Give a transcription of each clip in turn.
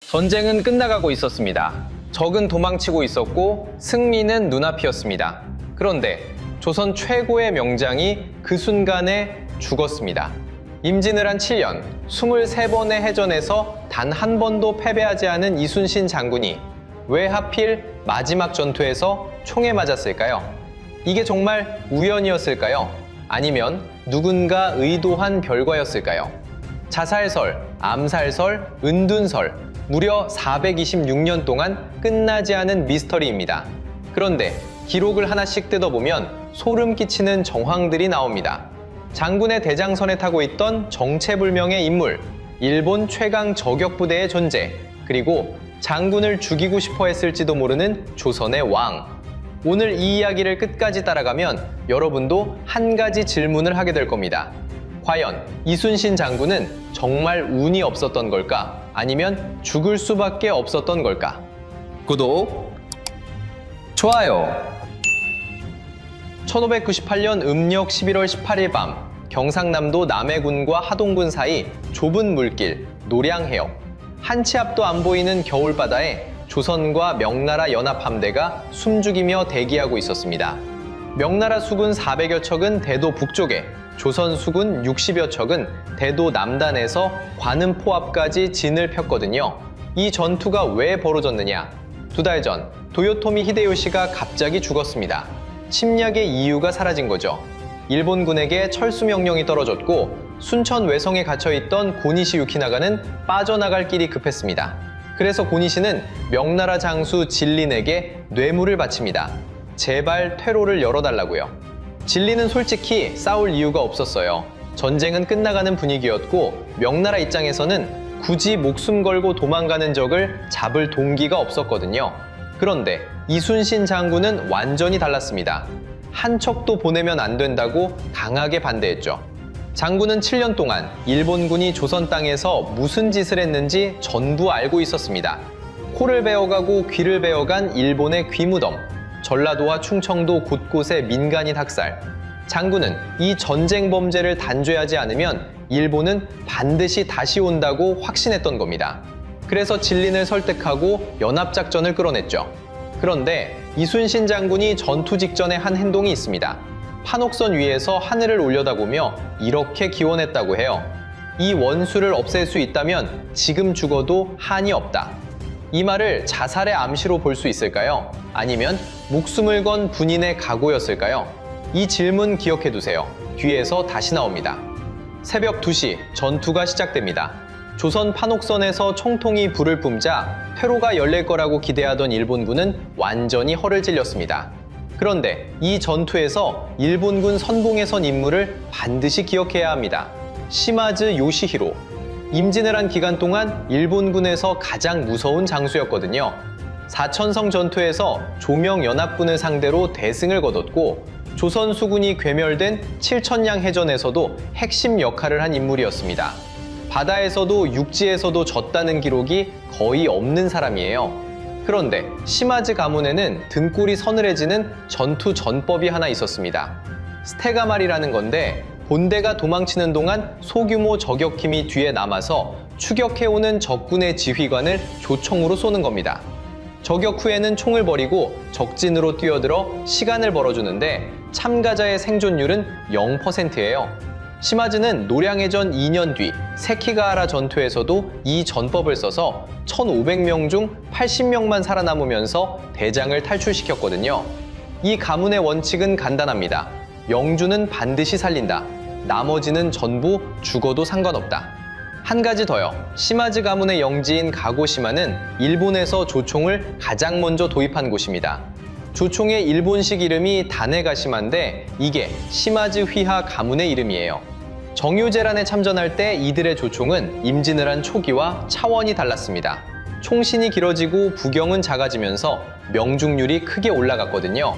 전쟁은 끝나가고 있었습니다. 적은 도망치고 있었고 승리는 눈앞이었습니다. 그런데 조선 최고의 명장이 그 순간에 죽었습니다. 임진을 한 7년, 23번의 해전에서 단 한 번도 패배하지 않은 이순신 장군이 왜 하필 마지막 전투에서 총에 맞았을까요? 이게 정말 우연이었을까요? 아니면 누군가 의도한 결과였을까요? 자살설, 암살설, 은둔설, 무려 426년 동안 끝나지 않은 미스터리입니다. 그런데 기록을 하나씩 뜯어보면 소름 끼치는 정황들이 나옵니다. 장군의 대장선에 타고 있던 정체불명의 인물, 일본 최강 저격부대의 존재, 그리고 장군을 죽이고 싶어 했을지도 모르는 조선의 왕. 오늘 이 이야기를 끝까지 따라가면 여러분도 한 가지 질문을 하게 될 겁니다. 과연 이순신 장군은 정말 운이 없었던 걸까? 아니면 죽을 수밖에 없었던 걸까? 구독, 좋아요. 1598년 음력 11월 18일 밤 경상남도 남해군과 하동군 사이 좁은 물길 노량해역, 한 치 앞도 안 보이는 겨울바다에 조선과 명나라 연합함대가 숨죽이며 대기하고 있었습니다. 명나라 수군 400여 척은 대도 북쪽에, 조선 수군 60여 척은 대도 남단에서 관음포 앞까지 진을 폈거든요. 이 전투가 왜 벌어졌느냐? 2달 전 도요토미 히데요시가 갑자기 죽었습니다. 침략의 이유가 사라진 거죠. 일본군에게 철수 명령이 떨어졌고 순천 외성에 갇혀있던 고니시 유키나가는 빠져나갈 길이 급했습니다. 그래서 고니시는 명나라 장수 진린에게 뇌물을 바칩니다. 제발 퇴로를 열어달라고요. 진린은 솔직히 싸울 이유가 없었어요. 전쟁은 끝나가는 분위기였고 명나라 입장에서는 굳이 목숨 걸고 도망가는 적을 잡을 동기가 없었거든요. 그런데 이순신 장군은 완전히 달랐습니다. 한 척도 보내면 안 된다고 강하게 반대했죠. 장군은 7년 동안 일본군이 조선 땅에서 무슨 짓을 했는지 전부 알고 있었습니다. 코를 베어가고 귀를 베어간 일본의 귀무덤, 전라도와 충청도 곳곳에 민간인 학살. 장군은 이 전쟁 범죄를 단죄하지 않으면 일본은 반드시 다시 온다고 확신했던 겁니다. 그래서 진린을 설득하고 연합작전을 끌어냈죠. 그런데 이순신 장군이 전투 직전에 한 행동이 있습니다. 판옥선 위에서 하늘을 올려다보며 이렇게 기원했다고 해요. 이 원수를 없앨 수 있다면 지금 죽어도 한이 없다. 이 말을 자살의 암시로 볼 수 있을까요? 아니면 목숨을 건 군인의 각오였을까요? 이 질문 기억해 두세요. 뒤에서 다시 나옵니다. 새벽 2시 전투가 시작됩니다. 조선 판옥선에서 총통이 불을 뿜자 퇴로가 열릴 거라고 기대하던 일본군은 완전히 허를 찔렸습니다. 그런데 이 전투에서 일본군 선봉에 선 인물을 반드시 기억해야 합니다. 시마즈 요시히로. 임진을 한 기간 동안 일본군에서 가장 무서운 장수였거든요. 사천성 전투에서 조명연합군을 상대로 대승을 거뒀고 조선 수군이 괴멸된 칠천량 해전에서도 핵심 역할을 한 인물이었습니다. 바다에서도 육지에서도 졌다는 기록이 거의 없는 사람이에요. 그런데 시마즈 가문에는 등골이 서늘해지는 전투 전법이 하나 있었습니다. 스테가말이라는 건데 본대가 도망치는 동안 소규모 저격팀이 뒤에 남아서 추격해오는 적군의 지휘관을 조총으로 쏘는 겁니다. 저격 후에는 총을 버리고 적진으로 뛰어들어 시간을 벌어주는데 참가자의 생존율은 0%예요. 시마즈는 노량해전 2년 뒤 세키가하라 전투에서도 이 전법을 써서 1,500명 중 80명만 살아남으면서 대장을 탈출시켰거든요. 이 가문의 원칙은 간단합니다. 영주는 반드시 살린다. 나머지는 전부 죽어도 상관없다. 한 가지 더요. 시마즈 가문의 영지인 가고시마는 일본에서 조총을 가장 먼저 도입한 곳입니다. 조총의 일본식 이름이 다네가시마인데 이게 시마즈 휘하 가문의 이름이에요. 정유재란에 참전할 때 이들의 조총은 임진을 한 초기와 차원이 달랐습니다. 총신이 길어지고 부경은 작아지면서 명중률이 크게 올라갔거든요.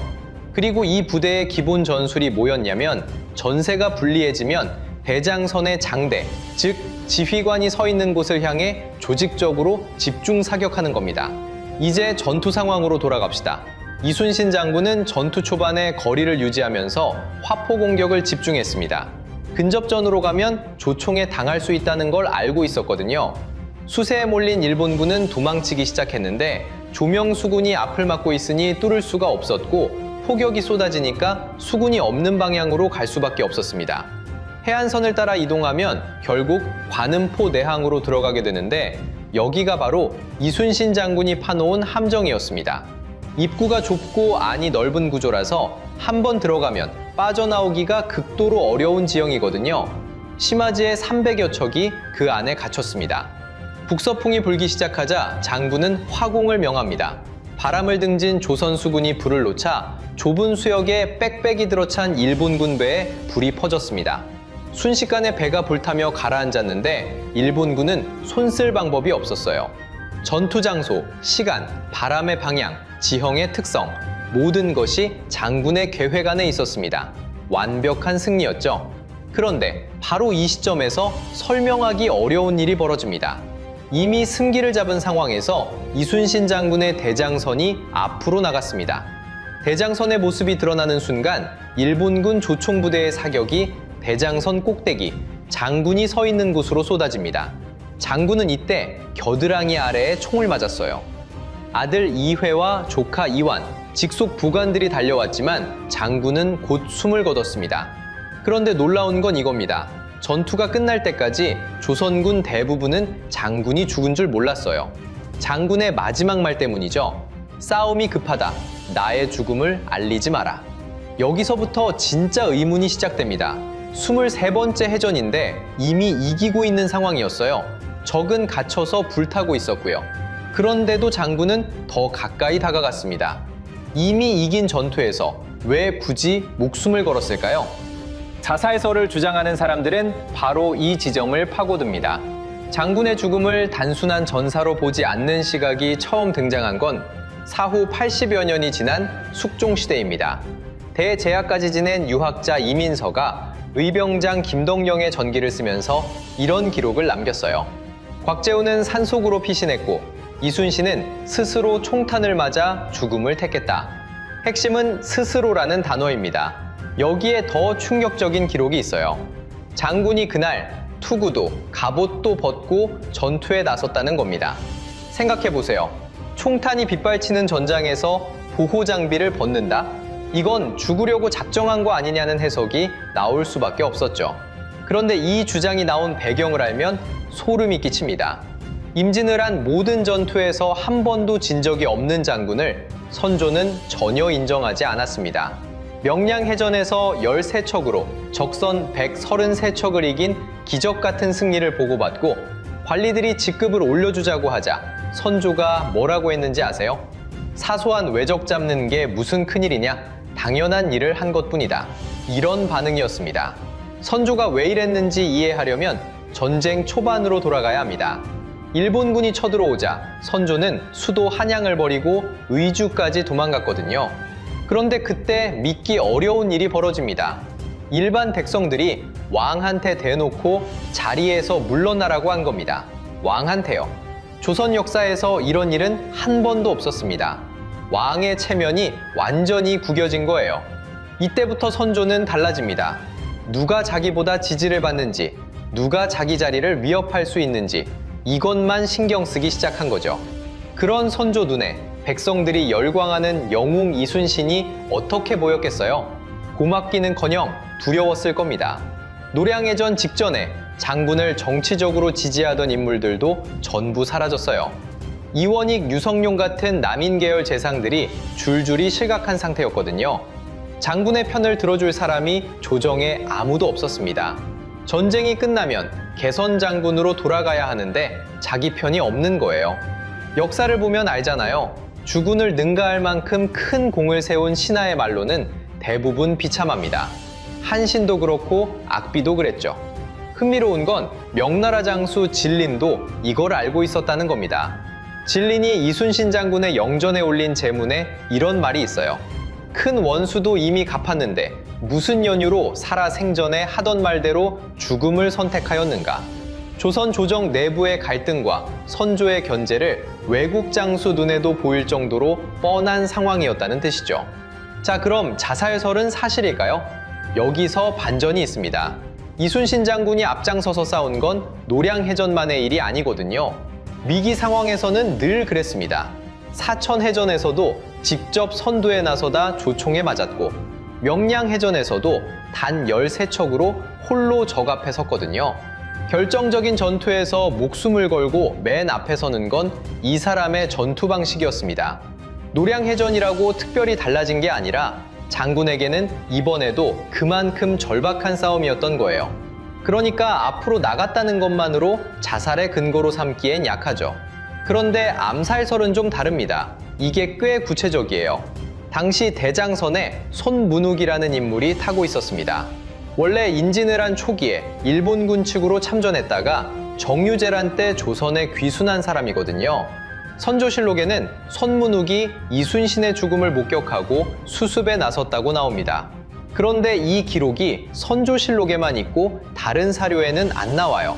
그리고 이 부대의 기본 전술이 뭐였냐면 전세가 불리해지면 대장선의 장대, 즉 지휘관이 서 있는 곳을 향해 조직적으로 집중 사격하는 겁니다. 이제 전투 상황으로 돌아갑시다. 이순신 장군은 전투 초반에 거리를 유지하면서 화포 공격을 집중했습니다. 근접전으로 가면 조총에 당할 수 있다는 걸 알고 있었거든요. 수세에 몰린 일본군은 도망치기 시작했는데 조명 수군이 앞을 막고 있으니 뚫을 수가 없었고 포격이 쏟아지니까 수군이 없는 방향으로 갈 수밖에 없었습니다. 해안선을 따라 이동하면 결국 관음포 내항으로 들어가게 되는데 여기가 바로 이순신 장군이 파놓은 함정이었습니다. 입구가 좁고 안이 넓은 구조라서 한번 들어가면 빠져나오기가 극도로 어려운 지형이거든요. 심화지의 300여 척이 그 안에 갇혔습니다. 북서풍이 불기 시작하자 장군은 화공을 명합니다. 바람을 등진 조선 수군이 불을 놓자 좁은 수역에 빽빽이 들어찬 일본군 배에 불이 퍼졌습니다. 순식간에 배가 불타며 가라앉았는데 일본군은 손쓸 방법이 없었어요. 전투 장소, 시간, 바람의 방향, 지형의 특성, 모든 것이 장군의 계획 안에 있었습니다. 완벽한 승리였죠. 그런데 바로 이 시점에서 설명하기 어려운 일이 벌어집니다. 이미 승기를 잡은 상황에서 이순신 장군의 대장선이 앞으로 나갔습니다. 대장선의 모습이 드러나는 순간 일본군 조총부대의 사격이 대장선 꼭대기, 장군이 서 있는 곳으로 쏟아집니다. 장군은 이때 겨드랑이 아래에 총을 맞았어요. 아들 이회와 조카 이완, 직속 부관들이 달려왔지만 장군은 곧 숨을 거뒀습니다. 그런데 놀라운 건 이겁니다. 전투가 끝날 때까지 조선군 대부분은 장군이 죽은 줄 몰랐어요. 장군의 마지막 말 때문이죠. 싸움이 급하다. 나의 죽음을 알리지 마라. 여기서부터 진짜 의문이 시작됩니다. 23번째 해전인데 이미 이기고 있는 상황이었어요. 적은 갇혀서 불타고 있었고요. 그런데도 장군은 더 가까이 다가갔습니다. 이미 이긴 전투에서 왜 굳이 목숨을 걸었을까요? 자살설을 주장하는 사람들은 바로 이 지점을 파고듭니다. 장군의 죽음을 단순한 전사로 보지 않는 시각이 처음 등장한 건 사후 80여 년이 지난 숙종시대입니다. 대제학까지 지낸 유학자 이민서가 의병장 김덕령의 전기를 쓰면서 이런 기록을 남겼어요. 곽재우는 산속으로 피신했고 이순신은 스스로 총탄을 맞아 죽음을 택했다. 핵심은 스스로라는 단어입니다. 여기에 더 충격적인 기록이 있어요. 장군이 그날 투구도 갑옷도 벗고 전투에 나섰다는 겁니다. 생각해보세요. 총탄이 빗발치는 전장에서 보호 장비를 벗는다? 이건 죽으려고 작정한 거 아니냐는 해석이 나올 수밖에 없었죠. 그런데 이 주장이 나온 배경을 알면 소름이 끼칩니다. 임진을 한 모든 전투에서 한 번도 진 적이 없는 장군을 선조는 전혀 인정하지 않았습니다. 명량해전에서 13척으로 적선 133척을 이긴 기적 같은 승리를 보고받고 관리들이 직급을 올려주자고 하자 선조가 뭐라고 했는지 아세요? 사소한 외적 잡는 게 무슨 큰일이냐? 당연한 일을 한 것뿐이다. 이런 반응이었습니다. 선조가 왜 이랬는지 이해하려면 전쟁 초반으로 돌아가야 합니다. 일본군이 쳐들어오자 선조는 수도 한양을 버리고 의주까지 도망갔거든요. 그런데 그때 믿기 어려운 일이 벌어집니다. 일반 백성들이 왕한테 대놓고 자리에서 물러나라고 한 겁니다. 왕한테요. 조선 역사에서 이런 일은 한 번도 없었습니다. 왕의 체면이 완전히 구겨진 거예요. 이때부터 선조는 달라집니다. 누가 자기보다 지지를 받는지, 누가 자기 자리를 위협할 수 있는지 이것만 신경 쓰기 시작한 거죠. 그런 선조 눈에 백성들이 열광하는 영웅 이순신이 어떻게 보였겠어요? 고맙기는커녕 두려웠을 겁니다. 노량해전 직전에 장군을 정치적으로 지지하던 인물들도 전부 사라졌어요. 이원익, 유성룡 같은 남인 계열 재상들이 줄줄이 실각한 상태였거든요. 장군의 편을 들어줄 사람이 조정에 아무도 없었습니다. 전쟁이 끝나면 개선 장군으로 돌아가야 하는데 자기 편이 없는 거예요. 역사를 보면 알잖아요. 주군을 능가할 만큼 큰 공을 세운 신하의 말로는 대부분 비참합니다. 한신도 그렇고 악비도 그랬죠. 흥미로운 건 명나라 장수 진린도 이걸 알고 있었다는 겁니다. 진린이 이순신 장군의 영전에 올린 제문에 이런 말이 있어요. 큰 원수도 이미 갚았는데 무슨 연유로 살아생전에 하던 말대로 죽음을 선택하였는가? 조선 조정 내부의 갈등과 선조의 견제를 외국 장수 눈에도 보일 정도로 뻔한 상황이었다는 뜻이죠. 자, 그럼 자살설은 사실일까요? 여기서 반전이 있습니다. 이순신 장군이 앞장서서 싸운 건 노량해전만의 일이 아니거든요. 위기 상황에서는 늘 그랬습니다. 사천해전에서도 직접 선두에 나서다 조총에 맞았고, 명량해전에서도 단 13척으로 홀로 적 앞에 섰거든요. 결정적인 전투에서 목숨을 걸고 맨 앞에 서는 건 이 사람의 전투 방식이었습니다. 노량해전이라고 특별히 달라진 게 아니라 장군에게는 이번에도 그만큼 절박한 싸움이었던 거예요. 그러니까 앞으로 나갔다는 것만으로 자살의 근거로 삼기엔 약하죠. 그런데 암살설은 좀 다릅니다. 이게 꽤 구체적이에요. 당시 대장선에 손문욱이라는 인물이 타고 있었습니다. 원래 인진을 초기에 일본군 측으로 참전했다가 정유재란 때 조선에 귀순한 사람이거든요. 선조실록에는 손문욱이 이순신의 죽음을 목격하고 수습에 나섰다고 나옵니다. 그런데 이 기록이 선조실록에만 있고 다른 사료에는 안 나와요.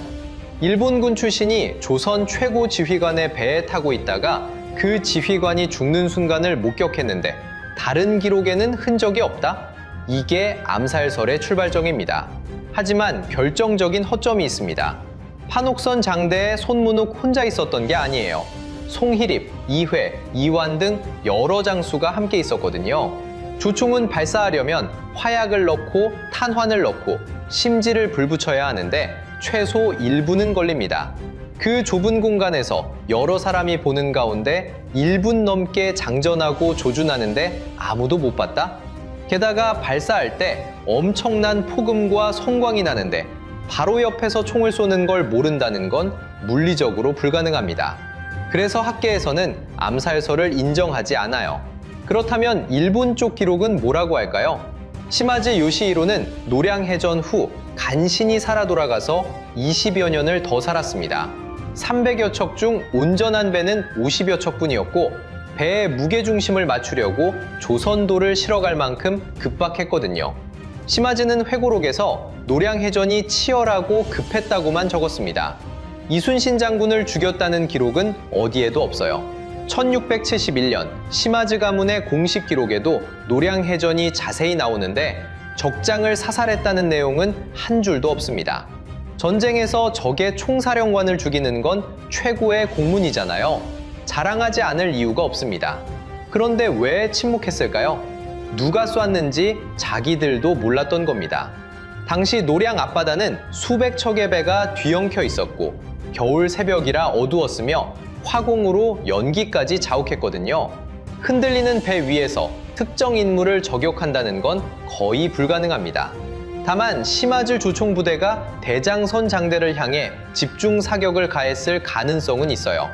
일본군 출신이 조선 최고 지휘관의 배에 타고 있다가 그 지휘관이 죽는 순간을 목격했는데 다른 기록에는 흔적이 없다? 이게 암살설의 출발점입니다. 하지만 결정적인 허점이 있습니다. 판옥선 장대에 손문욱 혼자 있었던 게 아니에요. 송희립, 이회, 이완 등 여러 장수가 함께 있었거든요. 조총은 발사하려면 화약을 넣고 탄환을 넣고 심지를 불붙여야 하는데 최소 1분은 걸립니다. 그 좁은 공간에서 여러 사람이 보는 가운데 1분 넘게 장전하고 조준하는데 아무도 못 봤다? 게다가 발사할 때 엄청난 폭음과 성광이 나는데 바로 옆에서 총을 쏘는 걸 모른다는 건 물리적으로 불가능합니다. 그래서 학계에서는 암살설을 인정하지 않아요. 그렇다면 일본 쪽 기록은 뭐라고 할까요? 시마즈 요시히로는 노량해전 후 간신히 살아 돌아가서 20여 년을 더 살았습니다. 300여 척 중 온전한 배는 50여 척뿐이었고 배의 무게중심을 맞추려고 조선도를 실어갈 만큼 급박했거든요. 시마즈는 회고록에서 노량해전이 치열하고 급했다고만 적었습니다. 이순신 장군을 죽였다는 기록은 어디에도 없어요. 1671년 시마즈 가문의 공식 기록에도 노량해전이 자세히 나오는데 적장을 사살했다는 내용은 한 줄도 없습니다. 전쟁에서 적의 총사령관을 죽이는 건 최고의 공문이잖아요. 자랑하지 않을 이유가 없습니다. 그런데 왜 침묵했을까요? 누가 쐈는지 자기들도 몰랐던 겁니다. 당시 노량 앞바다는 수백 척의 배가 뒤엉켜 있었고 겨울 새벽이라 어두웠으며 화공으로 연기까지 자욱했거든요. 흔들리는 배 위에서 특정 인물을 저격한다는 건 거의 불가능합니다. 다만 시마즈 조총부대가 대장선 장대를 향해 집중 사격을 가했을 가능성은 있어요.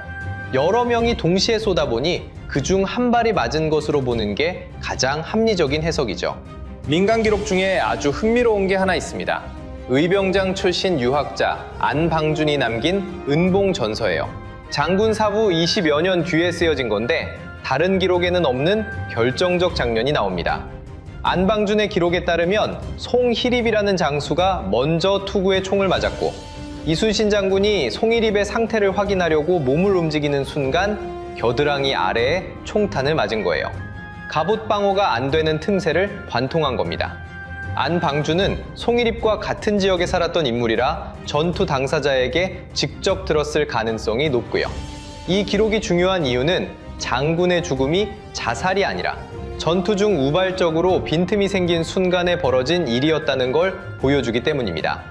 여러 명이 동시에 쏘다보니 그중 한 발이 맞은 것으로 보는 게 가장 합리적인 해석이죠. 민간 기록 중에 아주 흥미로운 게 하나 있습니다. 의병장 출신 유학자 안방준이 남긴 은봉전서예요. 장군 사후 20여 년 뒤에 쓰여진 건데 다른 기록에는 없는 결정적 장면이 나옵니다. 안방준의 기록에 따르면 송희립이라는 장수가 먼저 투구에 총을 맞았고 이순신 장군이 송희립의 상태를 확인하려고 몸을 움직이는 순간 겨드랑이 아래에 총탄을 맞은 거예요. 갑옷 방어가 안 되는 틈새를 관통한 겁니다. 안방준은 송희립과 같은 지역에 살았던 인물이라 전투 당사자에게 직접 들었을 가능성이 높고요. 이 기록이 중요한 이유는 장군의 죽음이 자살이 아니라 전투 중 우발적으로 빈틈이 생긴 순간에 벌어진 일이었다는 걸 보여주기 때문입니다.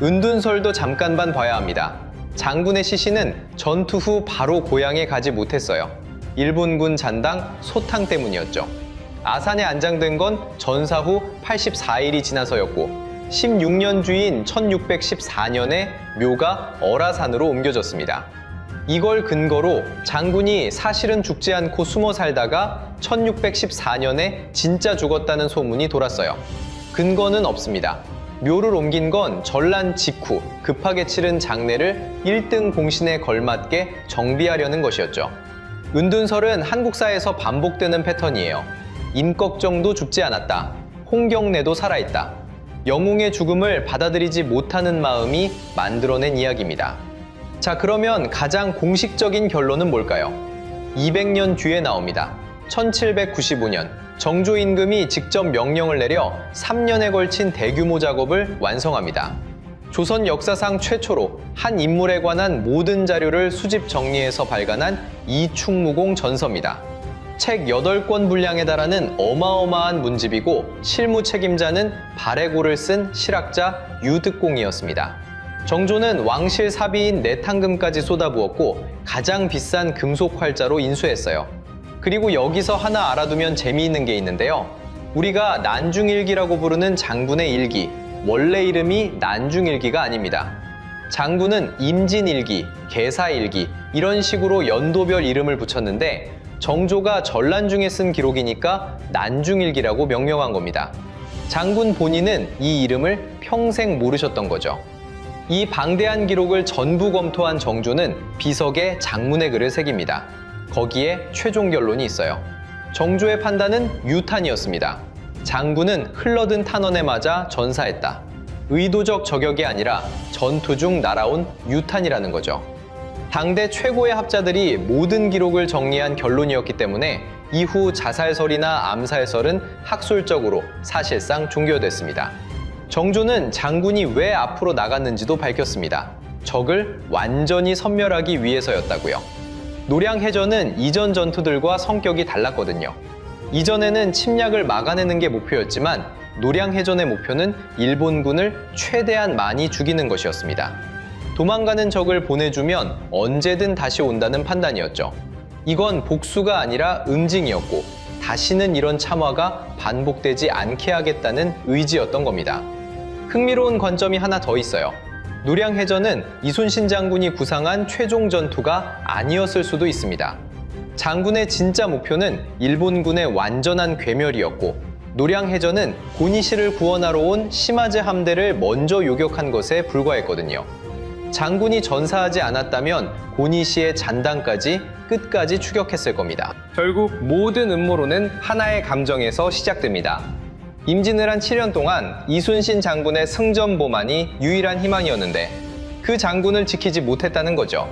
은둔설도 잠깐만 봐야 합니다. 장군의 시신은 전투 후 바로 고향에 가지 못했어요. 일본군 잔당 소탕 때문이었죠. 아산에 안장된 건 전사 후 84일이 지나서였고 16년 주인 1614년에 묘가 어라산으로 옮겨졌습니다. 이걸 근거로 장군이 사실은 죽지 않고 숨어 살다가 1614년에 진짜 죽었다는 소문이 돌았어요. 근거는 없습니다. 묘를 옮긴 건 전란 직후 급하게 치른 장례를 1등 공신에 걸맞게 정비하려는 것이었죠. 은둔설은 한국사에서 반복되는 패턴이에요. 임꺽정도 죽지 않았다. 홍경래도 살아있다. 영웅의 죽음을 받아들이지 못하는 마음이 만들어낸 이야기입니다. 자, 그러면 가장 공식적인 결론은 뭘까요? 200년 뒤에 나옵니다. 1795년 정조 임금이 직접 명령을 내려 3년에 걸친 대규모 작업을 완성합니다. 조선 역사상 최초로 한 인물에 관한 모든 자료를 수집 정리해서 발간한 이충무공 전서입니다. 책 8권 분량에 달하는 어마어마한 문집이고 실무 책임자는 발해고를 쓴 실학자 유득공이었습니다. 정조는 왕실 사비인 내탕금까지 쏟아부었고 가장 비싼 금속 활자로 인수했어요. 그리고 여기서 하나 알아두면 재미있는 게 있는데요. 우리가 난중일기라고 부르는 장군의 일기, 원래 이름이 난중일기가 아닙니다. 장군은 임진일기, 개사일기 이런 식으로 연도별 이름을 붙였는데 정조가 전란 중에 쓴 기록이니까 난중일기라고 명명한 겁니다. 장군 본인은 이 이름을 평생 모르셨던 거죠. 이 방대한 기록을 전부 검토한 정조는 비석에 장문의 글을 새깁니다. 거기에 최종 결론이 있어요. 정조의 판단은 유탄이었습니다. 장군은 흘러든 탄원에 맞아 전사했다. 의도적 저격이 아니라 전투 중 날아온 유탄이라는 거죠. 당대 최고의 학자들이 모든 기록을 정리한 결론이었기 때문에 이후 자살설이나 암살설은 학술적으로 사실상 종결됐습니다. 정조는 장군이 왜 앞으로 나갔는지도 밝혔습니다. 적을 완전히 섬멸하기 위해서였다고요. 노량해전은 이전 전투들과 성격이 달랐거든요. 이전에는 침략을 막아내는 게 목표였지만 노량해전의 목표는 일본군을 최대한 많이 죽이는 것이었습니다. 도망가는 적을 보내주면 언제든 다시 온다는 판단이었죠. 이건 복수가 아니라 응징이었고 다시는 이런 참화가 반복되지 않게 하겠다는 의지였던 겁니다. 흥미로운 관점이 하나 더 있어요. 노량해전은 이순신 장군이 구상한 최종 전투가 아니었을 수도 있습니다. 장군의 진짜 목표는 일본군의 완전한 괴멸이었고 노량해전은 고니시를 구원하러 온 시마즈 함대를 먼저 요격한 것에 불과했거든요. 장군이 전사하지 않았다면 고니시의 잔당까지 끝까지 추격했을 겁니다. 결국 모든 음모론은 하나의 감정에서 시작됩니다. 임진을 한 7년 동안 이순신 장군의 승전보만이 유일한 희망이었는데 그 장군을 지키지 못했다는 거죠.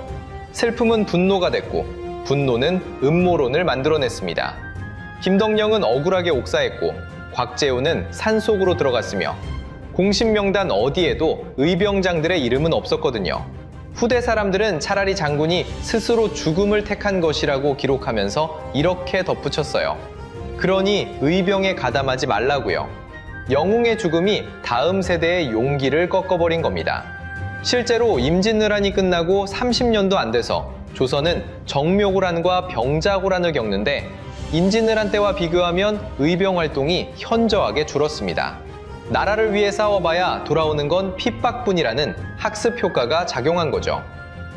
슬픔은 분노가 됐고 분노는 음모론을 만들어냈습니다. 김덕령은 억울하게 옥사했고 곽재우는 산속으로 들어갔으며 공신명단 어디에도 의병장들의 이름은 없었거든요. 후대 사람들은 차라리 장군이 스스로 죽음을 택한 것이라고 기록하면서 이렇게 덧붙였어요. 그러니 의병에 가담하지 말라고요. 영웅의 죽음이 다음 세대의 용기를 꺾어버린 겁니다. 실제로 임진왜란이 끝나고 30년도 안 돼서 조선은 정묘고란과 병자고란을 겪는데 임진왜란 때와 비교하면 의병 활동이 현저하게 줄었습니다. 나라를 위해 싸워봐야 돌아오는 건 핍박뿐이라는 학습 효과가 작용한 거죠.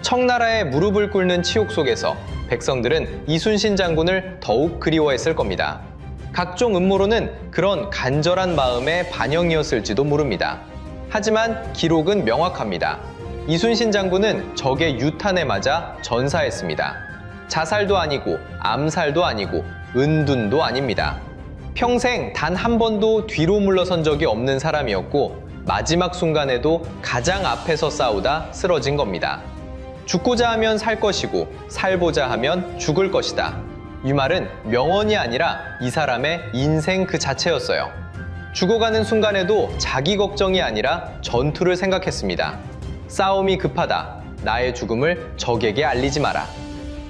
청나라의 무릎을 꿇는 치욕 속에서 백성들은 이순신 장군을 더욱 그리워했을 겁니다. 각종 음모론은 그런 간절한 마음의 반영이었을지도 모릅니다. 하지만 기록은 명확합니다. 이순신 장군은 적의 유탄에 맞아 전사했습니다. 자살도 아니고 암살도 아니고 은둔도 아닙니다. 평생 단 한 번도 뒤로 물러선 적이 없는 사람이었고 마지막 순간에도 가장 앞에서 싸우다 쓰러진 겁니다. 죽고자 하면 살 것이고 살고자 하면 죽을 것이다. 이 말은 명언이 아니라 이 사람의 인생 그 자체였어요. 죽어가는 순간에도 자기 걱정이 아니라 전투를 생각했습니다. 싸움이 급하다. 나의 죽음을 적에게 알리지 마라.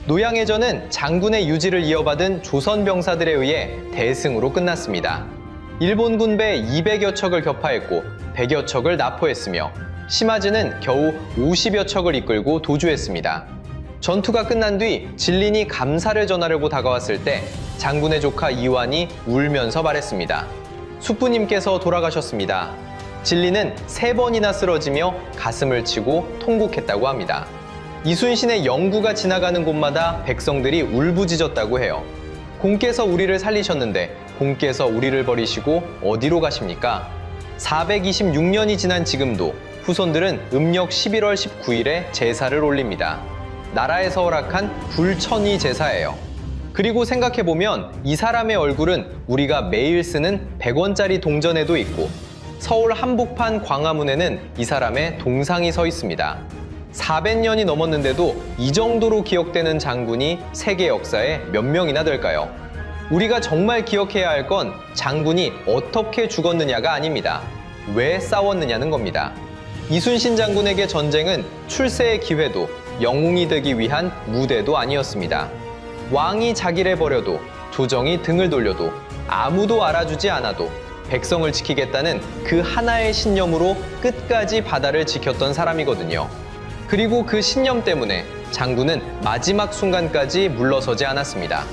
노량해전은 장군의 유지를 이어받은 조선 병사들에 의해 대승으로 끝났습니다. 일본 군배 200여 척을 격파했고 100여 척을 납포했으며 시마즈는 겨우 50여 척을 이끌고 도주했습니다. 전투가 끝난 뒤 진린이 감사를 전하려고 다가왔을 때 장군의 조카 이완이 울면서 말했습니다. 숙부님께서 돌아가셨습니다. 진린은 3번이나 쓰러지며 가슴을 치고 통곡했다고 합니다. 이순신의 영구가 지나가는 곳마다 백성들이 울부짖었다고 해요. 공께서 우리를 살리셨는데 공께서 우리를 버리시고 어디로 가십니까? 426년이 지난 지금도 후손들은 음력 11월 19일에 제사를 올립니다. 나라에서 허락한 불천이 제사예요. 그리고 생각해보면 이 사람의 얼굴은 우리가 매일 쓰는 100원짜리 동전에도 있고 서울 한복판 광화문에는 이 사람의 동상이 서 있습니다. 400년이 넘었는데도 이 정도로 기억되는 장군이 세계 역사에 몇 명이나 될까요? 우리가 정말 기억해야 할 건 장군이 어떻게 죽었느냐가 아닙니다. 왜 싸웠느냐는 겁니다. 이순신 장군에게 전쟁은 출세의 기회도 영웅이 되기 위한 무대도 아니었습니다. 왕이 자기를 버려도 조정이 등을 돌려도 아무도 알아주지 않아도 백성을 지키겠다는 그 하나의 신념으로 끝까지 바다를 지켰던 사람이거든요. 그리고 그 신념 때문에 장군은 마지막 순간까지 물러서지 않았습니다.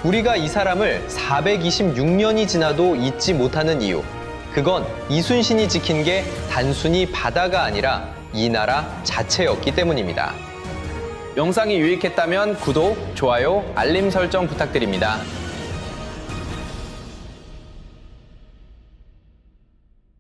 우리가 이 사람을 426년이 지나도 잊지 못하는 이유, 그건 이순신이 지킨 게 단순히 바다가 아니라 이 나라 자체였기 때문입니다. 영상이 유익했다면 구독, 좋아요, 알림 설정 부탁드립니다.